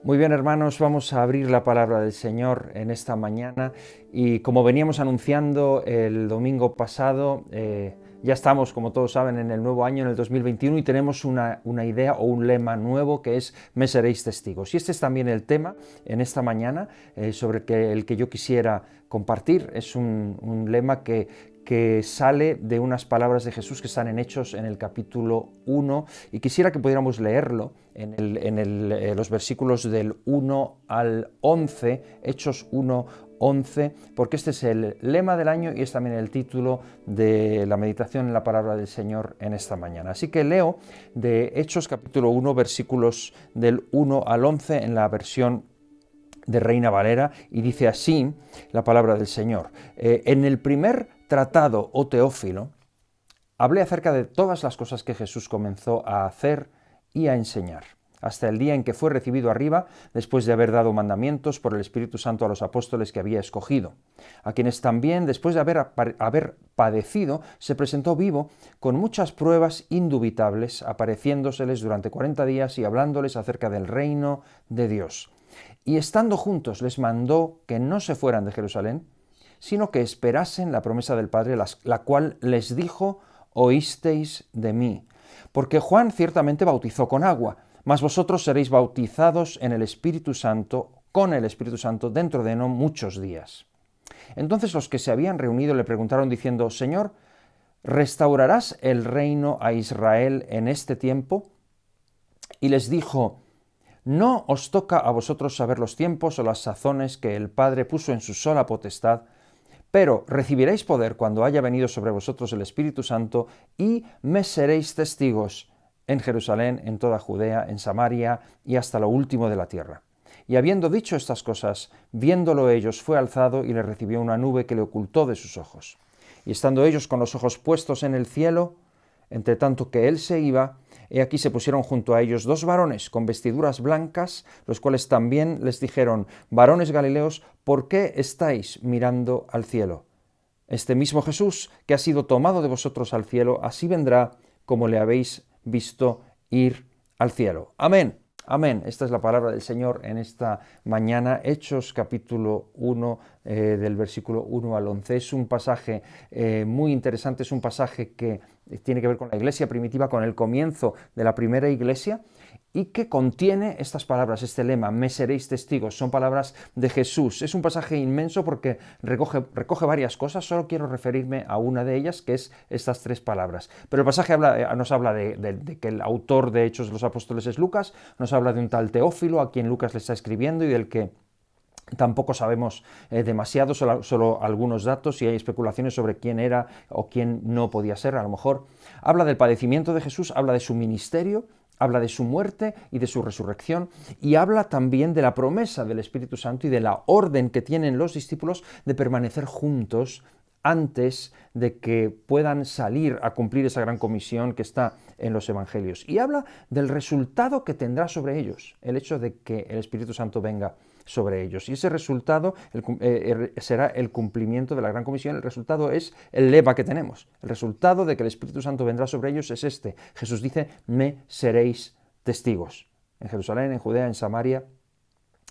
Muy bien, hermanos, vamos a abrir la palabra del Señor en esta mañana y como veníamos anunciando el domingo pasado, ya estamos, como todos saben, en el nuevo año, en el 2021, y tenemos una idea o un lema nuevo que es "Me seréis testigos". Y este es también el tema en esta mañana sobre el que yo quisiera compartir. Es un lema que sale de unas palabras de Jesús que están en Hechos en el capítulo 1, y quisiera que pudiéramos leerlo en los versículos del 1 al 11, Hechos 1, 11, porque este es el lema del año y es también el título de la meditación en la palabra del Señor en esta mañana. Así que leo de Hechos capítulo 1, versículos del 1 al 11 en la versión de Reina Valera, y dice así la palabra del Señor. En el primer tratado, oh Teófilo, hablé acerca de todas las cosas que Jesús comenzó a hacer y a enseñar, hasta el día en que fue recibido arriba, después de haber dado mandamientos por el Espíritu Santo a los apóstoles que había escogido, a quienes también, después de haber padecido, se presentó vivo con muchas pruebas indubitables, apareciéndoseles durante 40 días y hablándoles acerca del reino de Dios. Y estando juntos les mandó que no se fueran de Jerusalén, sino que esperasen la promesa del Padre, la cual les dijo: oísteis de mí. Porque Juan ciertamente bautizó con agua, mas vosotros seréis bautizados en el Espíritu Santo, con el Espíritu Santo, dentro de no muchos días. Entonces los que se habían reunido le preguntaron diciendo: Señor, ¿restaurarás el reino a Israel en este tiempo? Y les dijo: no os toca a vosotros saber los tiempos o las sazones que el Padre puso en su sola potestad, pero recibiréis poder cuando haya venido sobre vosotros el Espíritu Santo, y me seréis testigos en Jerusalén, en toda Judea, en Samaria y hasta lo último de la tierra. Y habiendo dicho estas cosas, viéndolo ellos, fue alzado y le recibió una nube que le ocultó de sus ojos. Y estando ellos con los ojos puestos en el cielo, entre tanto que él se iba, he aquí se pusieron junto a ellos dos varones con vestiduras blancas, los cuales también les dijeron: varones Galileos, ¿por qué estáis mirando al cielo? Este mismo Jesús, que ha sido tomado de vosotros al cielo, así vendrá como le habéis visto ir al cielo. Amén. Amén. Esta es la palabra del Señor en esta mañana. Hechos capítulo 1, del versículo 1 al 11. Es un pasaje muy interesante, es un pasaje que tiene que ver con la iglesia primitiva, con el comienzo de la primera iglesia, y que contiene estas palabras, este lema: me seréis testigos. Son palabras de Jesús. Es un pasaje inmenso porque recoge varias cosas. Solo quiero referirme a una de ellas, que es estas tres palabras. Pero el pasaje nos habla de que el autor de Hechos de los Apóstoles es Lucas, nos habla de un tal Teófilo a quien Lucas le está escribiendo y del que tampoco sabemos demasiado, solo algunos datos, y hay especulaciones sobre quién era o quién no podía ser. A lo mejor habla del padecimiento de Jesús, habla de su ministerio, habla de su muerte y de su resurrección, y habla también de la promesa del Espíritu Santo y de la orden que tienen los discípulos de permanecer juntos antes de que puedan salir a cumplir esa gran comisión que está en los Evangelios. Y habla del resultado que tendrá sobre ellos el hecho de que el Espíritu Santo venga sobre ellos. Y ese resultado será el cumplimiento de la gran comisión. El resultado es el lema que tenemos. El resultado de que el Espíritu Santo vendrá sobre ellos es este. Jesús dice: me seréis testigos. En Jerusalén, en Judea, en Samaria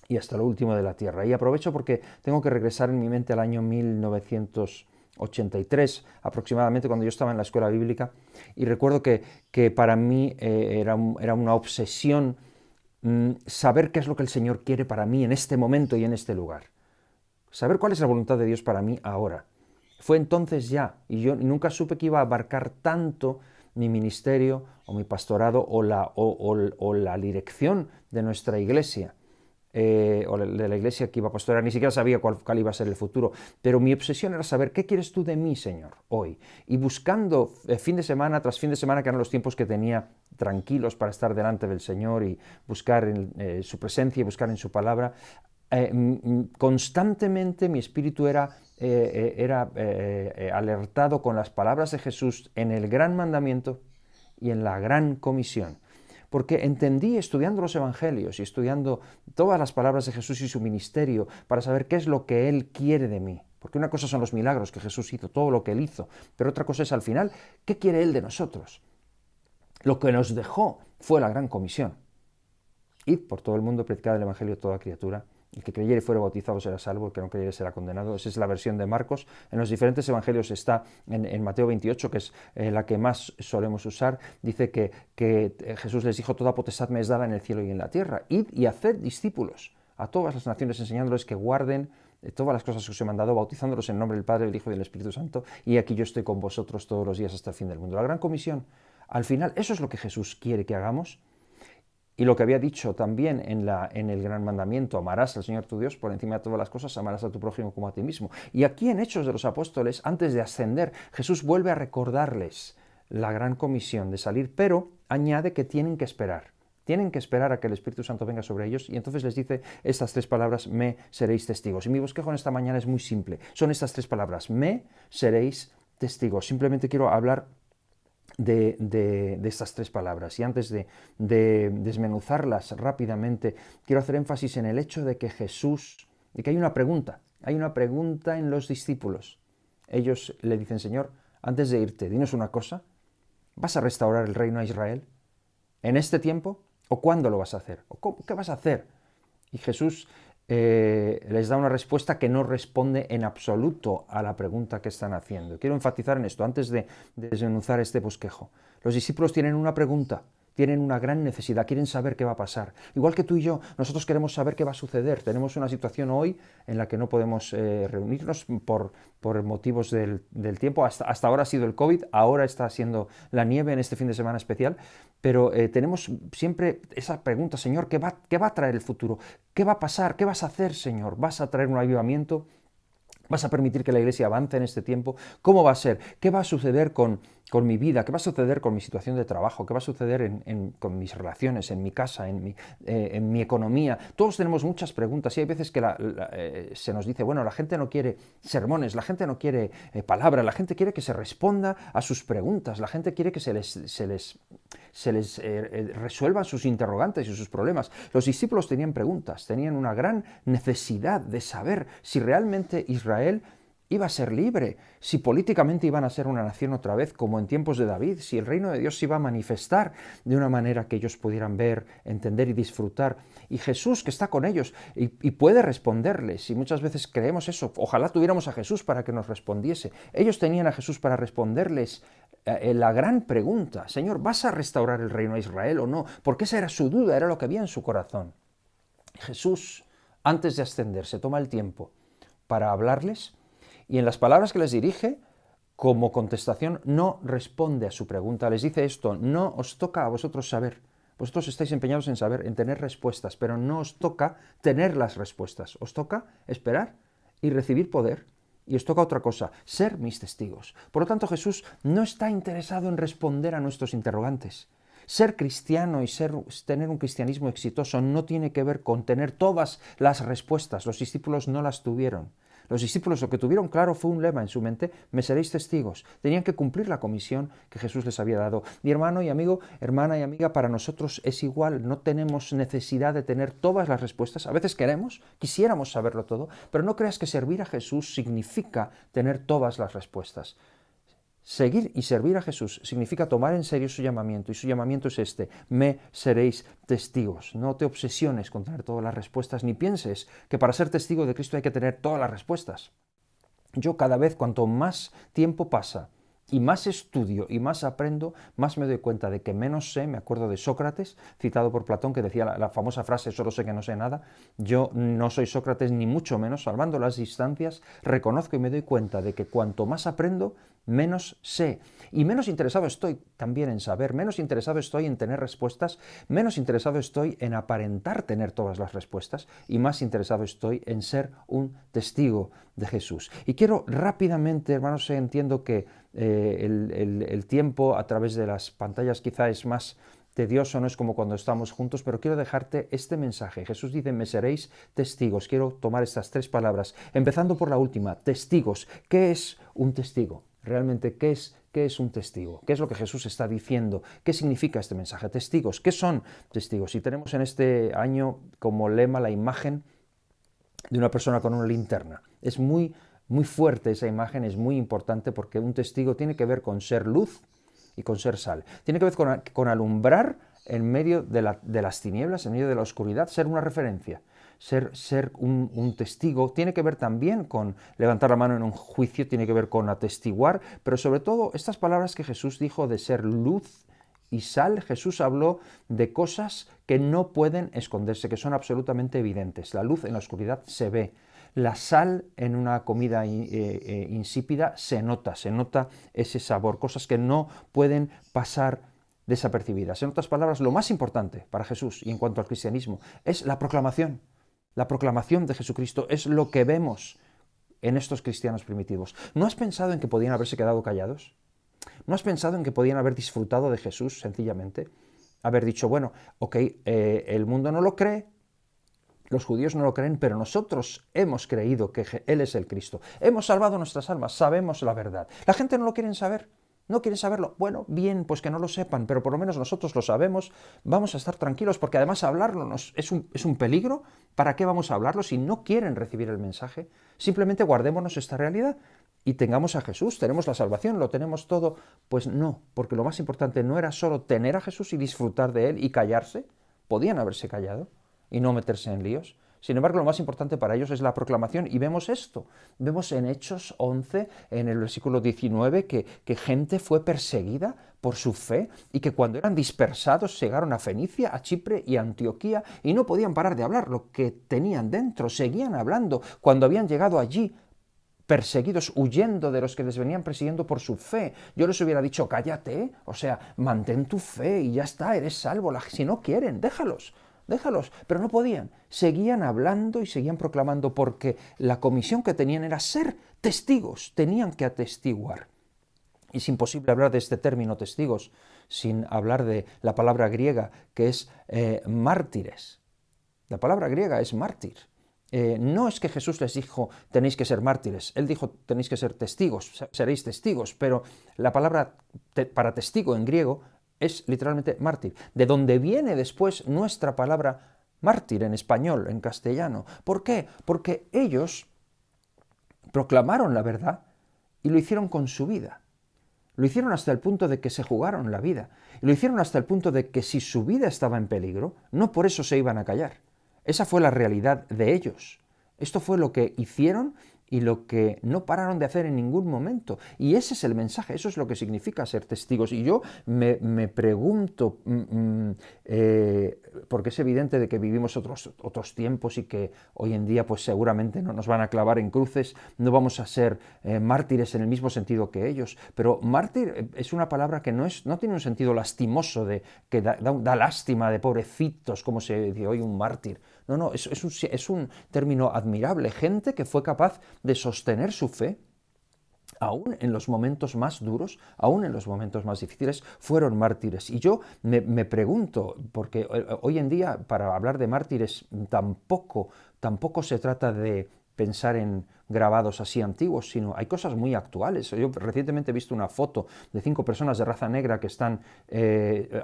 y hasta lo último de la tierra. Y aprovecho porque tengo que regresar en mi mente al año 1983, aproximadamente, cuando yo estaba en la escuela bíblica, y recuerdo que para mí era una obsesión saber qué es lo que el Señor quiere para mí en este momento y en este lugar. Saber cuál es la voluntad de Dios para mí ahora. Fue entonces ya, y yo nunca supe que iba a abarcar tanto mi ministerio o mi pastorado o la dirección de nuestra iglesia. O de la iglesia que iba a pastorear. Ni siquiera sabía cuál iba a ser el futuro, pero mi obsesión era saber: ¿qué quieres tú de mí, Señor, hoy? Y buscando fin de semana tras fin de semana, que eran los tiempos que tenía tranquilos para estar delante del Señor y buscar en su presencia y buscar en su palabra, constantemente mi espíritu era alertado con las palabras de Jesús en el gran mandamiento y en la gran comisión. Porque entendí, estudiando los evangelios y estudiando todas las palabras de Jesús y su ministerio, para saber qué es lo que Él quiere de mí. Porque una cosa son los milagros que Jesús hizo, todo lo que Él hizo, pero otra cosa es, al final, ¿qué quiere Él de nosotros? Lo que nos dejó fue la gran comisión. Id por todo el mundo, predicad el Evangelio a toda criatura. El que creyere y fuere bautizado será salvo, el que no creyere será condenado. Esa es la versión de Marcos. En los diferentes evangelios está en Mateo 28, que es la que más solemos usar. Dice que Jesús les dijo: toda potestad me es dada en el cielo y en la tierra. Id y haced discípulos a todas las naciones, enseñándoles que guarden todas las cosas que os he mandado, bautizándolos en nombre del Padre, del Hijo y del Espíritu Santo. Y aquí yo estoy con vosotros todos los días hasta el fin del mundo. La gran comisión, al final, eso es lo que Jesús quiere que hagamos. Y lo que había dicho también en el gran mandamiento: amarás al Señor tu Dios por encima de todas las cosas, amarás a tu prójimo como a ti mismo. Y aquí en Hechos de los Apóstoles, antes de ascender, Jesús vuelve a recordarles la gran comisión de salir, pero añade que tienen que esperar. Tienen que esperar a que el Espíritu Santo venga sobre ellos, y entonces les dice estas tres palabras: me seréis testigos. Y mi bosquejo en esta mañana es muy simple. Son estas tres palabras: me seréis testigos. Simplemente quiero hablar de estas tres palabras. Y antes de desmenuzarlas rápidamente, quiero hacer énfasis en el hecho de que de que hay una pregunta en los discípulos. Ellos le dicen: Señor, antes de irte, dinos una cosa: ¿vas a restaurar el reino a Israel en este tiempo? ¿O cuándo lo vas a hacer? ¿O qué vas a hacer? Y Jesús les da una respuesta que no responde en absoluto a la pregunta que están haciendo. Quiero enfatizar en esto antes de desmenuzar este bosquejo. Los discípulos tienen una pregunta, tienen una gran necesidad, quieren saber qué va a pasar. Igual que tú y yo, nosotros queremos saber qué va a suceder. Tenemos una situación hoy en la que no podemos reunirnos por motivos del tiempo. Hasta ahora ha sido el COVID, ahora está siendo la nieve en este fin de semana especial, pero tenemos siempre esa pregunta: Señor, ¿qué va a traer el futuro? ¿Qué va a pasar? ¿Qué vas a hacer, Señor? ¿Vas a traer un avivamiento? ¿Vas a permitir que la Iglesia avance en este tiempo? ¿Cómo va a ser? ¿Qué va a suceder con mi vida? ¿Qué va a suceder con mi situación de trabajo? ¿Qué va a suceder con mis relaciones, en mi casa, en mi economía? Todos tenemos muchas preguntas, y hay veces que se nos dice: bueno, la gente no quiere sermones, la gente no quiere palabras, la gente quiere que se responda a sus preguntas, la gente quiere que se les resuelvan sus interrogantes y sus problemas. Los discípulos tenían preguntas, tenían una gran necesidad de saber si realmente Israel iba a ser libre, si políticamente iban a ser una nación otra vez como en tiempos de David, si el reino de Dios se iba a manifestar de una manera que ellos pudieran ver, entender y disfrutar. Y Jesús, que está con ellos y puede responderles, y muchas veces creemos eso: ojalá tuviéramos a Jesús para que nos respondiese. Ellos tenían a Jesús para responderles la gran pregunta: Señor, ¿vas a restaurar el reino a Israel o no? Porque esa era su duda, era lo que había en su corazón. Jesús, antes de ascender, se toma el tiempo para hablarles, y en las palabras que les dirige, como contestación, no responde a su pregunta. Les dice esto: no os toca a vosotros saber. Vosotros estáis empeñados en saber, en tener respuestas, pero no os toca tener las respuestas. Os toca esperar y recibir poder. Y os toca otra cosa: ser mis testigos. Por lo tanto, Jesús no está interesado en responder a nuestros interrogantes. Ser cristiano y tener un cristianismo exitoso no tiene que ver con tener todas las respuestas. Los discípulos no las tuvieron. Los discípulos lo que tuvieron claro fue un lema en su mente: me seréis testigos. Tenían que cumplir la comisión que Jesús les había dado. Mi hermano y amigo, hermana y amiga, para nosotros es igual. No tenemos necesidad de tener todas las respuestas. A veces quisiéramos saberlo todo, pero no creas que servir a Jesús significa tener todas las respuestas. Seguir y servir a Jesús significa tomar en serio su llamamiento, y su llamamiento es este: me seréis testigos. No te obsesiones con tener todas las respuestas, ni pienses que para ser testigo de Cristo hay que tener todas las respuestas. Yo cada vez, cuanto más tiempo pasa y más estudio y más aprendo, más me doy cuenta de que menos sé. Me acuerdo de Sócrates, citado por Platón, que decía la famosa frase: solo sé que no sé nada. Yo no soy Sócrates, ni mucho menos. Salvando las distancias, reconozco y me doy cuenta de que cuanto más aprendo, menos sé. Y menos interesado estoy también en saber, menos interesado estoy en tener respuestas, menos interesado estoy en aparentar tener todas las respuestas, y más interesado estoy en ser un testigo de Jesús. Y quiero rápidamente, hermanos, entiendo que el tiempo a través de las pantallas quizá es más tedioso, no es como cuando estamos juntos, pero quiero dejarte este mensaje. Jesús dice: me seréis testigos. Quiero tomar estas tres palabras, empezando por la última: testigos. ¿Qué es un testigo? Realmente, ¿qué es un testigo? ¿Qué es lo que Jesús está diciendo? ¿Qué significa este mensaje? Testigos. ¿Qué son testigos? Y tenemos en este año como lema la imagen de una persona con una linterna. Es muy fuerte esa imagen, es muy importante, porque un testigo tiene que ver con ser luz y con ser sal. Tiene que ver con alumbrar en medio de las tinieblas, en medio de la oscuridad, ser una referencia. Ser un testigo tiene que ver también con levantar la mano en un juicio, tiene que ver con atestiguar, pero sobre todo estas palabras que Jesús dijo de ser luz y sal. Jesús habló de cosas que no pueden esconderse, que son absolutamente evidentes. La luz en la oscuridad se ve. La sal en una comida insípida se nota ese sabor, cosas que no pueden pasar desapercibidas. En otras palabras, lo más importante para Jesús y en cuanto al cristianismo es la proclamación. La proclamación de Jesucristo es lo que vemos en estos cristianos primitivos. ¿No has pensado en que podían haberse quedado callados? ¿No has pensado en que podían haber disfrutado de Jesús sencillamente? Haber dicho, bueno, ok, el mundo no lo cree, los judíos no lo creen, pero nosotros hemos creído que Él es el Cristo. Hemos salvado nuestras almas, sabemos la verdad. La gente no lo quiere saber. ¿No quieren saberlo? Bueno, bien, pues que no lo sepan, pero por lo menos nosotros lo sabemos, vamos a estar tranquilos, porque además hablarlo es un peligro. ¿Para qué vamos a hablarlo si no quieren recibir el mensaje? Simplemente guardémonos esta realidad y tengamos a Jesús, tenemos la salvación, lo tenemos todo. Pues no, porque lo más importante no era solo tener a Jesús y disfrutar de Él y callarse, podían haberse callado y no meterse en líos. Sin embargo, lo más importante para ellos es la proclamación, y vemos esto. Vemos en Hechos 11, en el versículo 19, que gente fue perseguida por su fe y que cuando eran dispersados llegaron a Fenicia, a Chipre y a Antioquía y no podían parar de hablar lo que tenían dentro, seguían hablando. Cuando habían llegado allí, perseguidos, huyendo de los que les venían persiguiendo por su fe, yo les hubiera dicho, cállate, o sea, mantén tu fe y ya está, eres salvo. Si no quieren, déjalos, pero no podían. Seguían hablando y seguían proclamando porque la comisión que tenían era ser testigos, tenían que atestiguar. Y es imposible hablar de este término testigos sin hablar de la palabra griega que es mártires. La palabra griega es mártir. No es que Jesús les dijo tenéis que ser mártires, Él dijo tenéis que ser testigos, seréis testigos, pero la palabra para testigo en griego es literalmente mártir, de donde viene después nuestra palabra mártir en español, en castellano. ¿Por qué? Porque ellos proclamaron la verdad y lo hicieron con su vida. Lo hicieron hasta el punto de que se jugaron la vida. Y lo hicieron hasta el punto de que si su vida estaba en peligro, no por eso se iban a callar. Esa fue la realidad de ellos. Esto fue lo que hicieron y lo que no pararon de hacer en ningún momento. Y ese es el mensaje, eso es lo que significa ser testigos. Y yo me pregunto, porque es evidente de que vivimos otros tiempos y que hoy en día pues seguramente no nos van a clavar en cruces, no vamos a ser mártires en el mismo sentido que ellos, pero mártir es una palabra que no tiene un sentido lastimoso, que da lástima de pobrecitos, como se dice hoy un mártir. No, es un término admirable, gente que fue capaz de sostener su fe, aún en los momentos más duros, aún en los momentos más difíciles, fueron mártires. Y yo me pregunto, porque hoy en día para hablar de mártires tampoco se trata de pensar en grabados así antiguos, sino hay cosas muy actuales. Yo recientemente he visto una foto de 5 personas de raza negra que están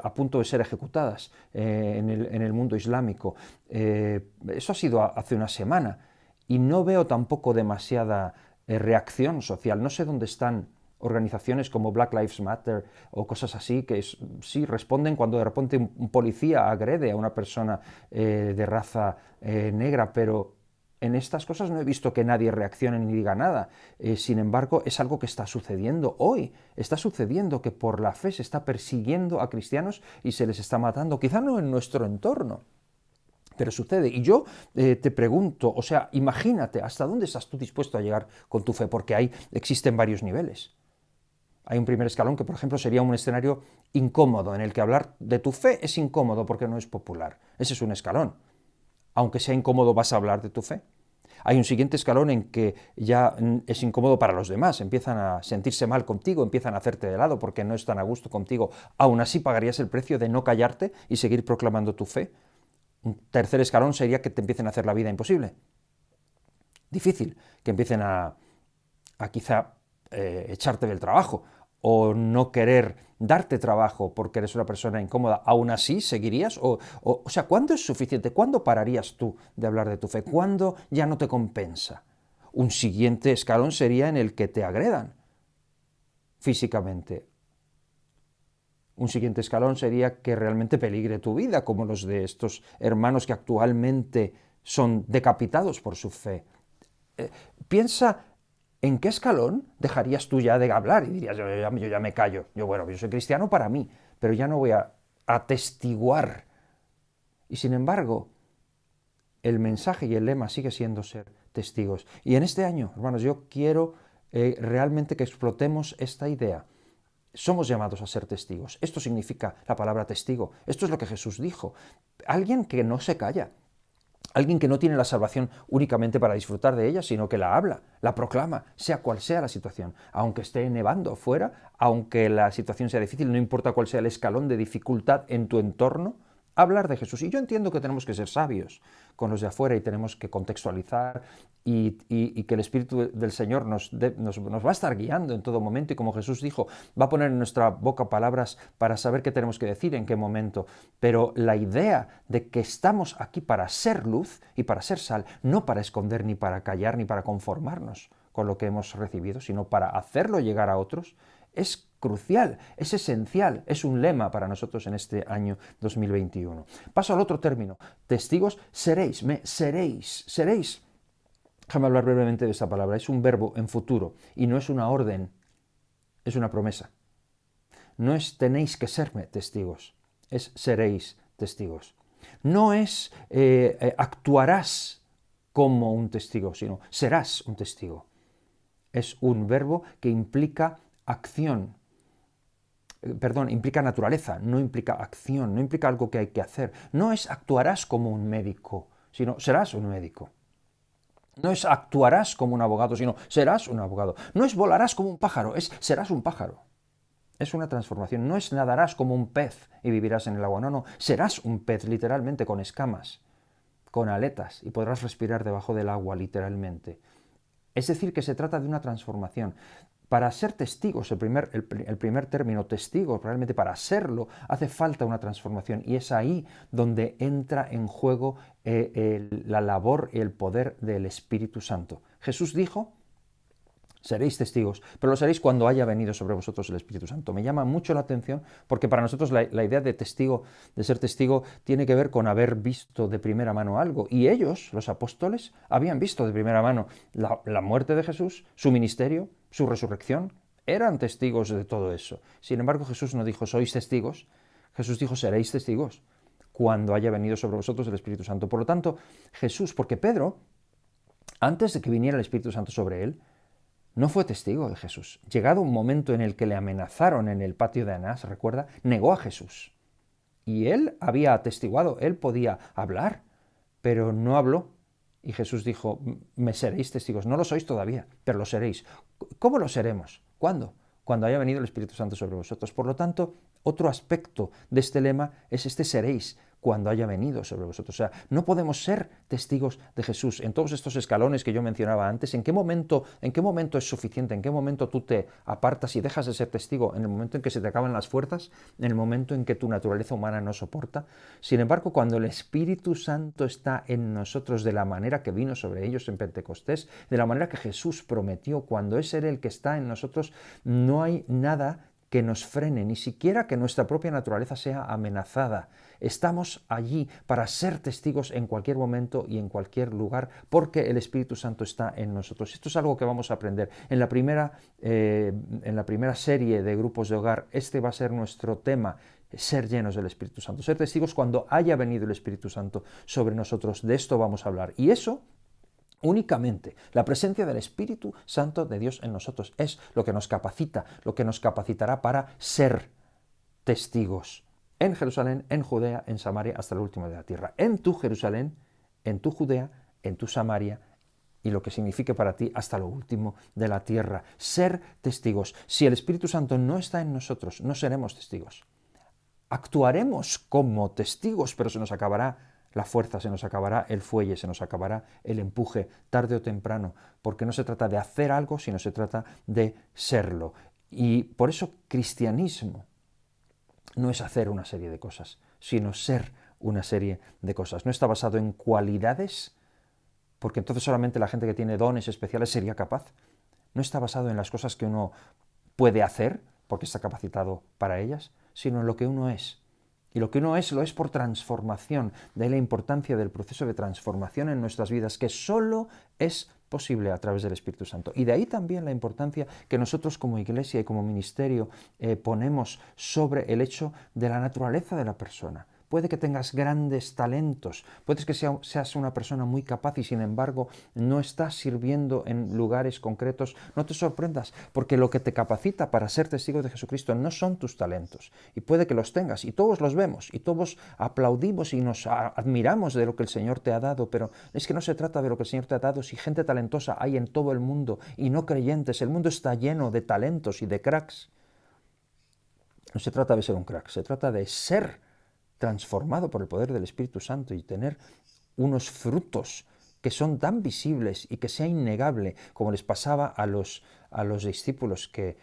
a punto de ser ejecutadas en el mundo islámico. Eso ha sido hace una semana y no veo tampoco demasiada reacción social. No sé dónde están organizaciones como Black Lives Matter o cosas así que sí responden cuando de repente un policía agrede a una persona de raza negra, pero en estas cosas no he visto que nadie reaccione ni diga nada. Sin embargo, es algo que está sucediendo hoy. Está sucediendo que por la fe se está persiguiendo a cristianos y se les está matando. Quizá no en nuestro entorno, pero sucede. Y yo te pregunto, o sea, imagínate, ¿hasta dónde estás tú dispuesto a llegar con tu fe? Porque existen varios niveles. Hay un primer escalón que, por ejemplo, sería un escenario incómodo, en el que hablar de tu fe es incómodo porque no es popular. Ese es un escalón. Aunque sea incómodo, vas a hablar de tu fe. Hay un siguiente escalón en que ya es incómodo para los demás, empiezan a sentirse mal contigo, empiezan a hacerte de lado porque no están a gusto contigo. Aún así pagarías el precio de no callarte y seguir proclamando tu fe. Un tercer escalón sería que te empiecen a hacer la vida imposible. Difícil, que empiecen a quizá echarte del trabajo o no querer darte trabajo porque eres una persona incómoda. ¿Aún así seguirías? O sea, ¿cuándo es suficiente? ¿Cuándo pararías tú de hablar de tu fe? ¿Cuándo ya no te compensa? Un siguiente escalón sería en el que te agredan físicamente. Un siguiente escalón sería que realmente peligre tu vida, como los de estos hermanos que actualmente son decapitados por su fe. Piensa en qué escalón dejarías tú ya de hablar y dirías, yo ya me callo. Yo soy cristiano para mí, pero ya no voy a atestiguar. Y sin embargo, el mensaje y el lema sigue siendo ser testigos. Y en este año, hermanos, yo quiero realmente que explotemos esta idea. Somos llamados a ser testigos. Esto significa la palabra testigo. Esto es lo que Jesús dijo. Alguien que no se calla. Alguien que no tiene la salvación únicamente para disfrutar de ella, sino que la habla, la proclama, sea cual sea la situación. Aunque esté nevando afuera, aunque la situación sea difícil, no importa cuál sea el escalón de dificultad en tu entorno, hablar de Jesús. Y yo entiendo que tenemos que ser sabios con los de afuera y tenemos que contextualizar y que el Espíritu del Señor nos va a estar guiando en todo momento y como Jesús dijo, va a poner en nuestra boca palabras para saber qué tenemos que decir en qué momento. Pero la idea de que estamos aquí para ser luz y para ser sal, no para esconder ni para callar ni para conformarnos con lo que hemos recibido, sino para hacerlo llegar a otros, es crucial, es esencial, es un lema para nosotros en este año 2021. Paso al otro término. Testigos seréis, seréis. Déjame hablar brevemente de esta palabra. Es un verbo en futuro y no es una orden, es una promesa. No es tenéis que serme testigos, es seréis testigos. No es actuarás como un testigo, sino serás un testigo. Es un verbo que implica acción. Implica naturaleza, no implica acción, no implica algo que hay que hacer. No es actuarás como un médico, sino serás un médico. No es actuarás como un abogado, sino serás un abogado. No es volarás como un pájaro, es serás un pájaro. Es una transformación. No es nadarás como un pez y vivirás en el agua. No, serás un pez literalmente con escamas, con aletas y podrás respirar debajo del agua literalmente. Es decir, que se trata de una transformación. Para ser testigos, el primer término, testigos, realmente para serlo, hace falta una transformación y es ahí donde entra en juego la labor y el poder del Espíritu Santo. Jesús dijo, seréis testigos, pero lo seréis cuando haya venido sobre vosotros el Espíritu Santo. Me llama mucho la atención porque para nosotros la idea de testigo, de ser testigo, tiene que ver con haber visto de primera mano algo. Y ellos, los apóstoles, habían visto de primera mano la muerte de Jesús, su ministerio, su resurrección. Eran testigos de todo eso. Sin embargo, Jesús no dijo, sois testigos. Jesús dijo, seréis testigos cuando haya venido sobre vosotros el Espíritu Santo. Por lo tanto, Jesús, porque Pedro, antes de que viniera el Espíritu Santo sobre él, no fue testigo de Jesús. Llegado un momento en el que le amenazaron en el patio de Anás, recuerda, negó a Jesús. Y él había atestiguado, él podía hablar, pero no habló. Y Jesús dijo, me seréis testigos. No lo sois todavía, pero lo seréis. ¿Cómo lo seremos? ¿Cuándo? Cuando haya venido el Espíritu Santo sobre vosotros. Por lo tanto, otro aspecto de este lema es este seréis cuando haya venido sobre vosotros. O sea, no podemos ser testigos de Jesús en todos estos escalones que yo mencionaba antes. ¿En qué momento es suficiente? ¿En qué momento tú te apartas y dejas de ser testigo? ¿En el momento en que se te acaban las fuerzas? ¿En el momento en que tu naturaleza humana no soporta? Sin embargo, cuando el Espíritu Santo está en nosotros de la manera que vino sobre ellos en Pentecostés, de la manera que Jesús prometió, cuando es Él el que está en nosotros, no hay nada que nos frene, ni siquiera que nuestra propia naturaleza sea amenazada. Estamos allí para ser testigos en cualquier momento y en cualquier lugar, porque el Espíritu Santo está en nosotros. Esto es algo que vamos a aprender. En la primera serie de grupos de hogar, este va a ser nuestro tema, ser llenos del Espíritu Santo. Ser testigos cuando haya venido el Espíritu Santo sobre nosotros. De esto vamos a hablar. Y eso únicamente la presencia del Espíritu Santo de Dios en nosotros es lo que nos capacita, lo que nos capacitará para ser testigos en Jerusalén, en Judea, en Samaria, hasta el último de la tierra. En tu Jerusalén, en tu Judea, en tu Samaria y lo que signifique para ti hasta lo último de la tierra. Ser testigos. Si el Espíritu Santo no está en nosotros, no seremos testigos. Actuaremos como testigos, pero se nos acabará la fuerza, se nos acabará el fuelle, se nos acabará el empuje, tarde o temprano, porque no se trata de hacer algo, sino se trata de serlo. Y por eso cristianismo no es hacer una serie de cosas, sino ser una serie de cosas. No está basado en cualidades, porque entonces solamente la gente que tiene dones especiales sería capaz. No está basado en las cosas que uno puede hacer, porque está capacitado para ellas, sino en lo que uno es. Y lo que uno es, lo es por transformación. De ahí la importancia del proceso de transformación en nuestras vidas, que solo es posible a través del Espíritu Santo. Y de ahí también la importancia que nosotros como iglesia y como ministerio ponemos sobre el hecho de la naturaleza de la persona. Puede que tengas grandes talentos, puede que seas una persona muy capaz y sin embargo no estás sirviendo en lugares concretos. No te sorprendas, porque lo que te capacita para ser testigo de Jesucristo no son tus talentos. Y puede que los tengas, y todos los vemos, y todos aplaudimos y nos admiramos de lo que el Señor te ha dado, pero es que no se trata de lo que el Señor te ha dado. Si gente talentosa hay en todo el mundo y no creyentes, el mundo está lleno de talentos y de cracks. No se trata de ser un crack, se trata de ser transformado por el poder del Espíritu Santo y tener unos frutos que son tan visibles y que sea innegable, como les pasaba a los discípulos que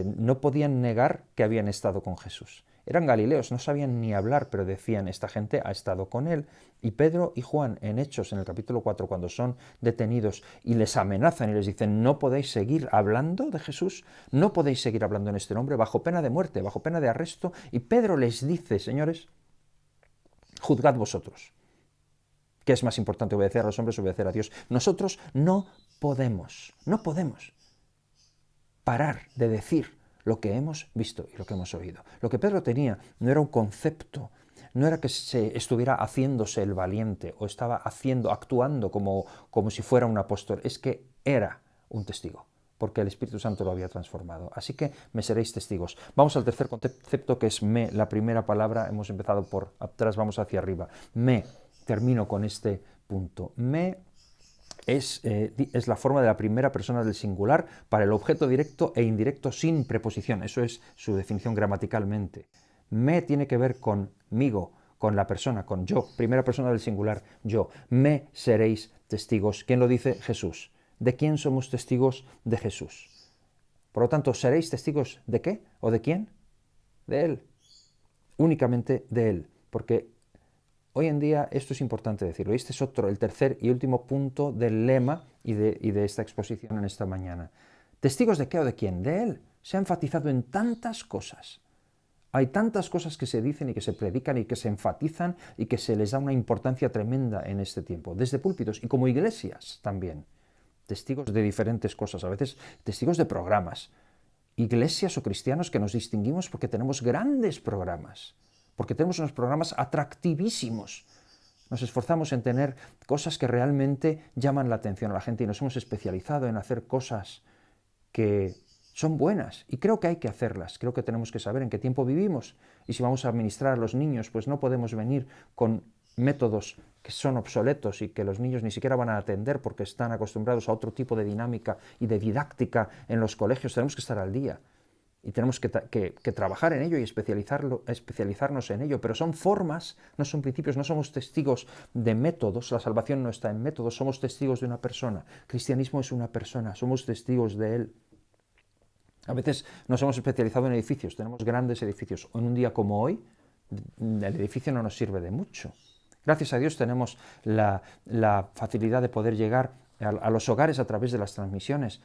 no podían negar que habían estado con Jesús. Eran galileos, no sabían ni hablar, pero decían, esta gente ha estado con él. Y Pedro y Juan, en Hechos, en el capítulo 4, cuando son detenidos y les amenazan y les dicen, no podéis seguir hablando de Jesús, no podéis seguir hablando en este nombre, bajo pena de muerte, bajo pena de arresto. Y Pedro les dice, señores, juzgad vosotros. ¿Qué es más importante, obedecer a los hombres o obedecer a Dios? Nosotros no podemos parar de decir lo que hemos visto y lo que hemos oído. Lo que Pedro tenía no era un concepto, no era que se estuviera haciéndose el valiente o estaba actuando como si fuera un apóstol, es que era un testigo, porque el Espíritu Santo lo había transformado. Así que me seréis testigos. Vamos al tercer concepto, que es me. La primera palabra, hemos empezado por atrás, vamos hacia arriba. Me. Termino con este punto. Me es la forma de la primera persona del singular para el objeto directo e indirecto sin preposición. Eso es su definición gramaticalmente. Me tiene que ver conmigo, con la persona, con yo. Primera persona del singular, yo. Me seréis testigos. ¿Quién lo dice? Jesús. ¿De quién somos testigos? De Jesús. Por lo tanto, ¿seréis testigos de qué? ¿O de quién? De Él. Únicamente de Él. Porque hoy en día esto es importante decirlo. Este es el tercer y último punto del lema y de esta exposición en esta mañana. ¿Testigos de qué o de quién? De Él. Se ha enfatizado en tantas cosas. Hay tantas cosas que se dicen y que se predican y que se enfatizan y que se les da una importancia tremenda en este tiempo. Desde púlpitos y como iglesias también. Testigos de diferentes cosas, a veces testigos de programas. Iglesias o cristianos que nos distinguimos porque tenemos grandes programas, porque tenemos unos programas atractivísimos. Nos esforzamos en tener cosas que realmente llaman la atención a la gente y nos hemos especializado en hacer cosas que son buenas y creo que hay que hacerlas. Creo que tenemos que saber en qué tiempo vivimos y si vamos a administrar a los niños, pues no podemos venir con métodos que son obsoletos y que los niños ni siquiera van a atender porque están acostumbrados a otro tipo de dinámica y de didáctica en los colegios. Tenemos que estar al día y tenemos que trabajar en ello y especializarnos en ello, pero son formas, no son principios, no somos testigos de métodos. La salvación no está en métodos, somos testigos de una persona. El cristianismo es una persona, somos testigos de Él. A veces nos hemos especializado en edificios, tenemos grandes edificios. En un día como hoy, el edificio no nos sirve de mucho. Gracias a Dios tenemos la facilidad de poder llegar a los hogares a través de las transmisiones,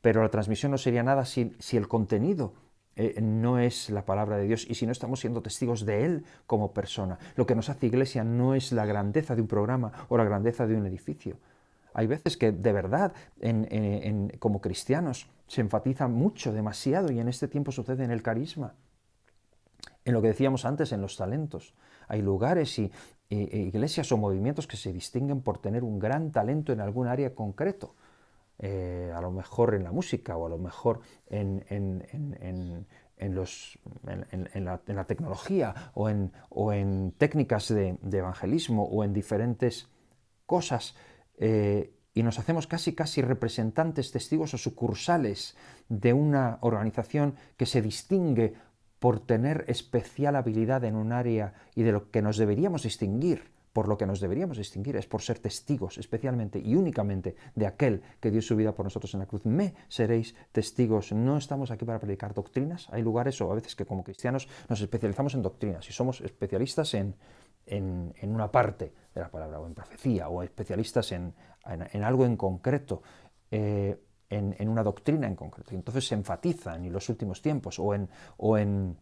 pero la transmisión no sería nada si el contenido no es la palabra de Dios y si no estamos siendo testigos de Él como persona. Lo que nos hace iglesia no es la grandeza de un programa o la grandeza de un edificio. Hay veces que de verdad como cristianos se enfatiza mucho, demasiado, y en este tiempo sucede en el carisma. En lo que decíamos antes, en los talentos. Hay lugares y iglesias o movimientos que se distinguen por tener un gran talento en algún área concreto. A lo mejor en la música o a lo mejor en la tecnología o en técnicas de evangelismo o en diferentes cosas. Y nos hacemos casi representantes, testigos o sucursales de una organización que se distingue por tener especial habilidad en un área y de lo que nos deberíamos distinguir, por lo que nos deberíamos distinguir es por ser testigos especialmente y únicamente de aquel que dio su vida por nosotros en la cruz. Me seréis testigos. No estamos aquí para predicar doctrinas. Hay lugares o a veces que como cristianos nos especializamos en doctrinas y somos especialistas en una parte de la palabra o en profecía o especialistas en algo en concreto. En una doctrina en concreto. Y entonces se enfatiza en los últimos tiempos o en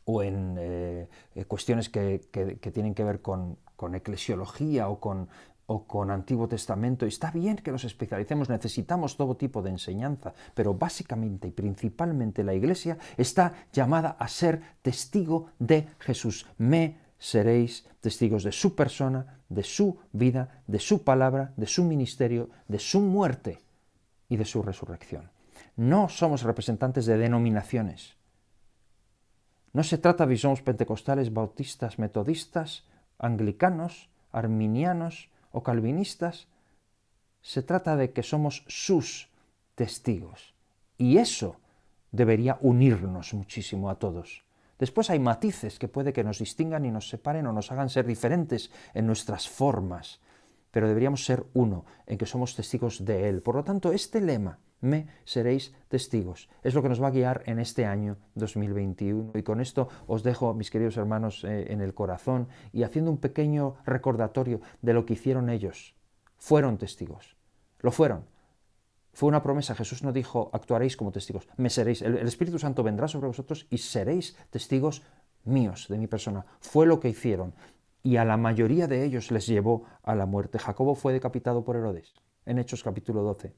o en cuestiones que tienen que ver con eclesiología o con Antiguo Testamento. Está bien que nos especialicemos, necesitamos todo tipo de enseñanza, pero básicamente y principalmente la Iglesia está llamada a ser testigo de Jesús. Me seréis testigos de su persona, de su vida, de su palabra, de su ministerio, de su muerte y de su resurrección. No somos representantes de denominaciones. No se trata de si somos pentecostales, bautistas, metodistas, anglicanos, arminianos o calvinistas. Se trata de que somos sus testigos. Y eso debería unirnos muchísimo a todos. Después hay matices que puede que nos distingan y nos separen o nos hagan ser diferentes en nuestras formas, pero deberíamos ser uno, en que somos testigos de Él. Por lo tanto, este lema, me seréis testigos, es lo que nos va a guiar en este año 2021. Y con esto os dejo, mis queridos hermanos, en el corazón y haciendo un pequeño recordatorio de lo que hicieron ellos. Fueron testigos, lo fueron. Fue una promesa. Jesús no dijo, actuaréis como testigos, me seréis. El Espíritu Santo vendrá sobre vosotros y seréis testigos míos, de mi persona. Fue lo que hicieron. Y a la mayoría de ellos les llevó a la muerte. Jacobo fue decapitado por Herodes, en Hechos capítulo 12.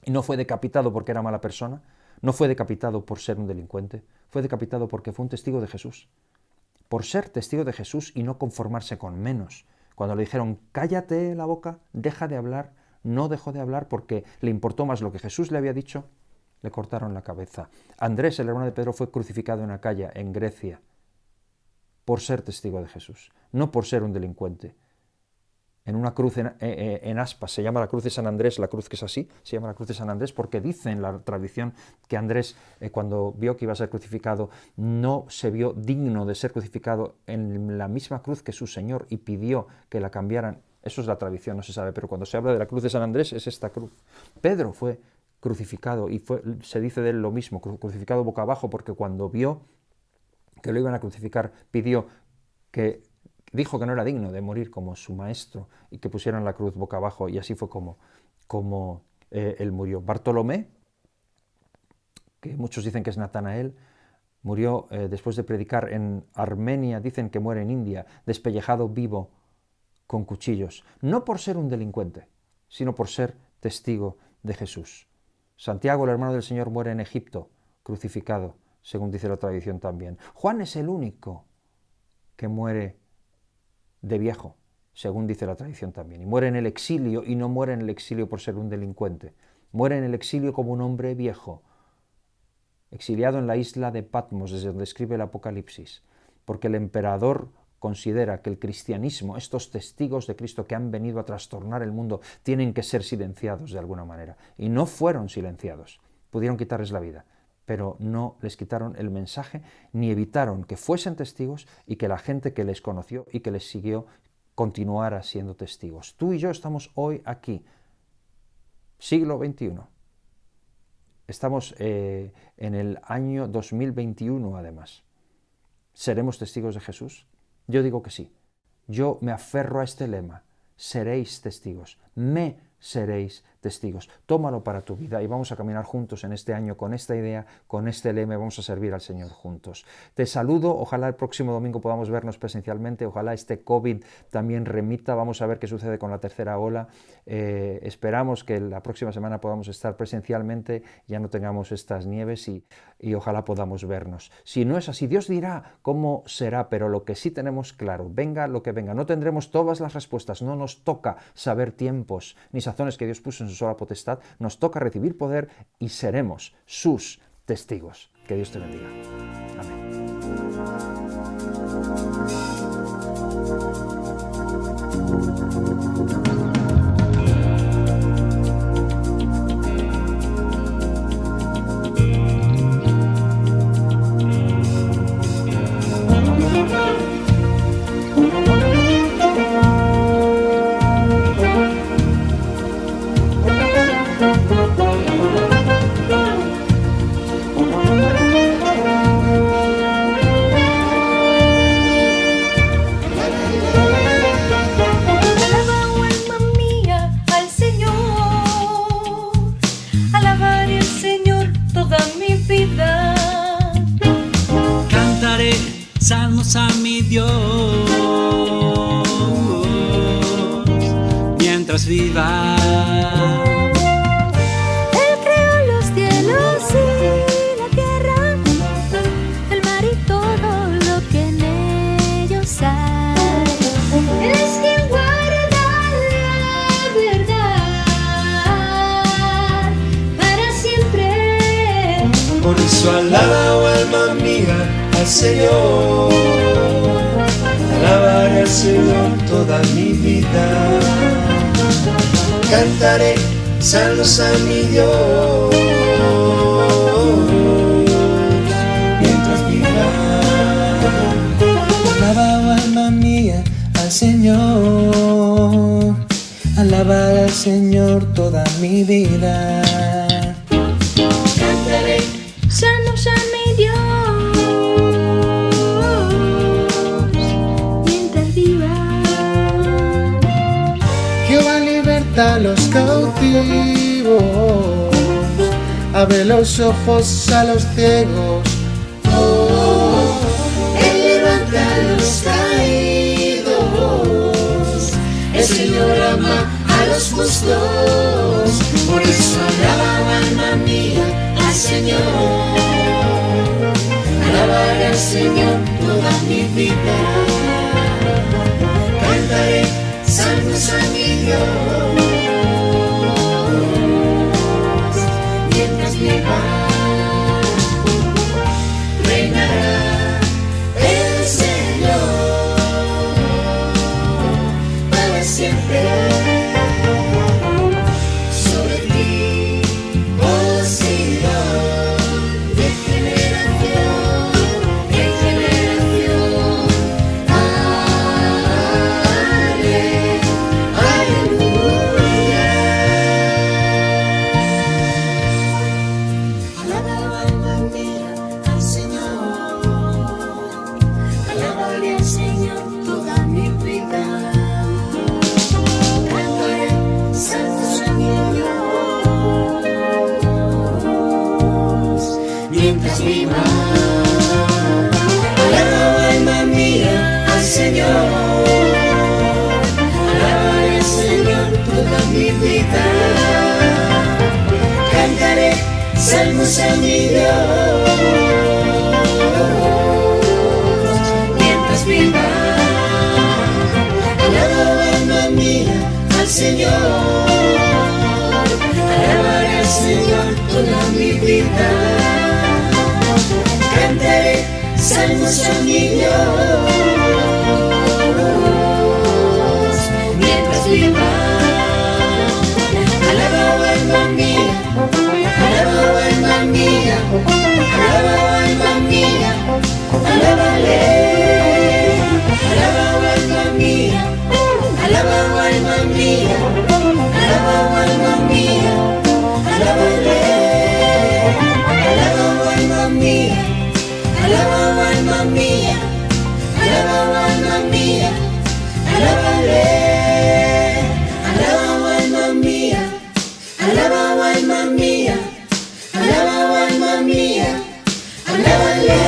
Y no fue decapitado porque era mala persona, no fue decapitado por ser un delincuente, fue decapitado porque fue un testigo de Jesús. Por ser testigo de Jesús y no conformarse con menos. Cuando le dijeron, cállate la boca, deja de hablar, no dejó de hablar porque le importó más lo que Jesús le había dicho, le cortaron la cabeza. Andrés, el hermano de Pedro, fue crucificado en Acaya, en Grecia, por ser testigo de Jesús, no por ser un delincuente. En una cruz en aspas, se llama la cruz de San Andrés, la cruz que es así, se llama la cruz de San Andrés porque dice en la tradición que Andrés, cuando vio que iba a ser crucificado, no se vio digno de ser crucificado en la misma cruz que su Señor y pidió que la cambiaran. Eso es la tradición, no se sabe, pero cuando se habla de la cruz de San Andrés es esta cruz. Pedro fue crucificado y se dice de él lo mismo, crucificado boca abajo, porque cuando vio que lo iban a crucificar, dijo que no era digno de morir como su maestro y que pusieran la cruz boca abajo, y así fue como él murió. Bartolomé, que muchos dicen que es Natanael, murió después de predicar en Armenia, dicen que muere en India, despellejado vivo con cuchillos, no por ser un delincuente, sino por ser testigo de Jesús. Santiago, el hermano del Señor, muere en Egipto, crucificado, según dice la tradición también. Juan es el único que muere de viejo, según dice la tradición también, y muere en el exilio, y no muere en el exilio por ser un delincuente, muere en el exilio como un hombre viejo, exiliado en la isla de Patmos, desde donde escribe el Apocalipsis, porque el emperador considera que el cristianismo, estos testigos de Cristo que han venido a trastornar el mundo, tienen que ser silenciados de alguna manera, y no fueron silenciados, pudieron quitarles la vida, pero no les quitaron el mensaje ni evitaron que fuesen testigos y que la gente que les conoció y que les siguió continuara siendo testigos. Tú y yo estamos hoy aquí, siglo XXI. Estamos en el año 2021 además. ¿Seremos testigos de Jesús? Yo digo que sí. Yo me aferro a este lema. Seréis testigos. Me seréis testigos. Tómalo para tu vida y vamos a caminar juntos en este año con esta idea, con este lema, vamos a servir al Señor juntos. Te saludo, ojalá el próximo domingo podamos vernos presencialmente, ojalá este COVID también remita, vamos a ver qué sucede con la tercera ola. Esperamos que la próxima semana podamos estar presencialmente, ya no tengamos estas nieves y ojalá podamos vernos. Si no es así, Dios dirá cómo será, pero lo que sí tenemos claro, venga lo que venga, no tendremos todas las respuestas, no nos toca saber tiempos ni sazones que Dios puso en su sola potestad, nos toca recibir poder y seremos sus testigos. Que Dios te bendiga. Amén. mientras viva. Él creó los cielos y la tierra, el mar y todo lo que en ellos hay. Él es quien guarda la verdad para siempre. Por eso alaba, oh alma mía, al Señor. Alabaré al Señor toda mi vida. Cantaré salmos a mi Dios mientras viva. Alaba, oh alma mía, al Señor. Alabaré al Señor toda mi vida. Cantaré Salmos a mi Dios mientras viva. Jehová liberta a los cautivos, abre los ojos a los ciegos. Oh, Él levanta a los caídos, el Señor ama a los justos. Por eso alaba, alma mía, al Señor. Alabaré al Señor toda mi vida. Cantaré salmos a mi Dios mientras viva. Reinará el Señor para siempre. Sobre ti, oh Sion, de generación en generación. Aleluya. Alaba, alma mía, al Señor. Alabaré al Señor toda mi vida. Cantaré salmos a mi Dios mientras viva. Alaba, alma mía, al Señor. Alabaré al Señor toda mi vida. Cantaré salmos a mi Dios mientras viva. Alaba, alma mía, al Señor. Alabaré al Señor toda mi vida. Cantaré salmos a mi Dios mientras viva. Alaba, alma mía, alaba, alma mía, alaba, alma mía, alábale. Alaba, alma mía, alaba, alma mía, alaba, alma mía, alábale. Alaba, alma mía, alaba, alma mía, alaba, alma mía, alábale. Alaba, alma mía, alaba, alma mía, alaba, alma mía, alábale.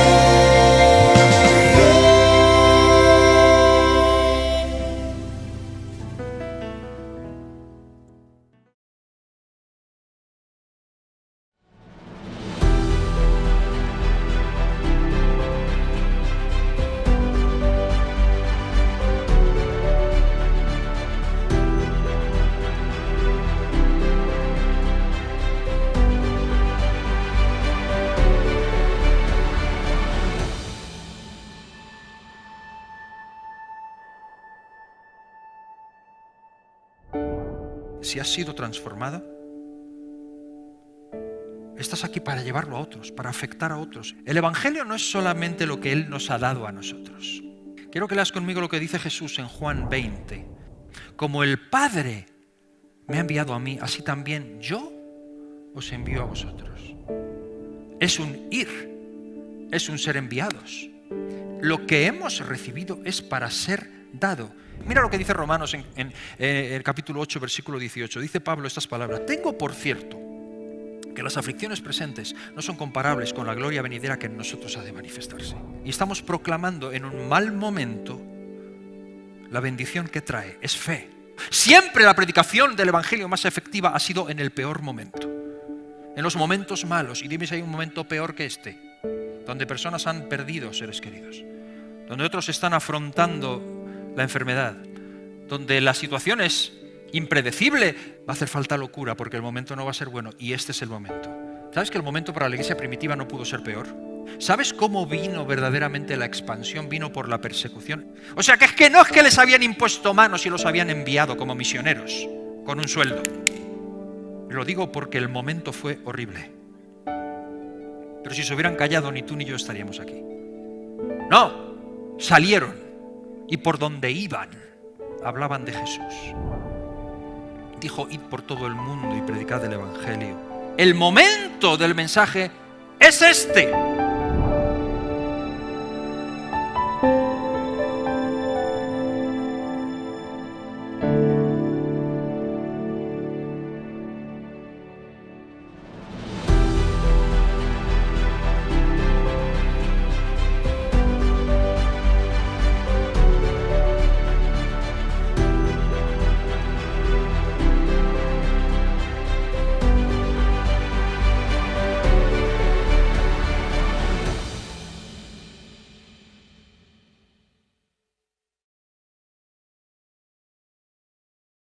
Si has sido transformado, estás aquí para llevarlo a otros, para afectar a otros. El Evangelio no es solamente lo que Él nos ha dado a nosotros. Quiero que leas conmigo lo que dice Jesús en Juan 20. Como el Padre me ha enviado a mí, así también yo os envío a vosotros. Es un ir, es un ser enviados. Lo que hemos recibido es para ser dado. Mira lo que dice Romanos en el capítulo 8, versículo 18. Dice Pablo estas palabras: tengo por cierto que las aflicciones presentes no son comparables con la gloria venidera que en nosotros ha de manifestarse. Y estamos proclamando en un mal momento la bendición que trae. Es fe. Siempre la predicación del Evangelio más efectiva ha sido en el peor momento, en los momentos malos. Y dime si hay un momento peor que este, donde personas han perdido seres queridos, donde otros están afrontando la enfermedad, donde la situación es impredecible. Va a hacer falta locura porque el momento no va a ser bueno, y este es el momento. ¿Sabes que el momento para la iglesia primitiva no pudo ser peor? ¿Sabes cómo vino verdaderamente la expansión? Vino por la persecución. O sea, que es que no es que les habían impuesto manos y los habían enviado como misioneros con un sueldo. Lo digo porque el momento fue horrible. Pero si se hubieran callado, ni tú ni yo estaríamos aquí. No, salieron y por donde iban hablaban de Jesús. Dijo: id por todo el mundo y predicad el Evangelio. El momento del mensaje es este.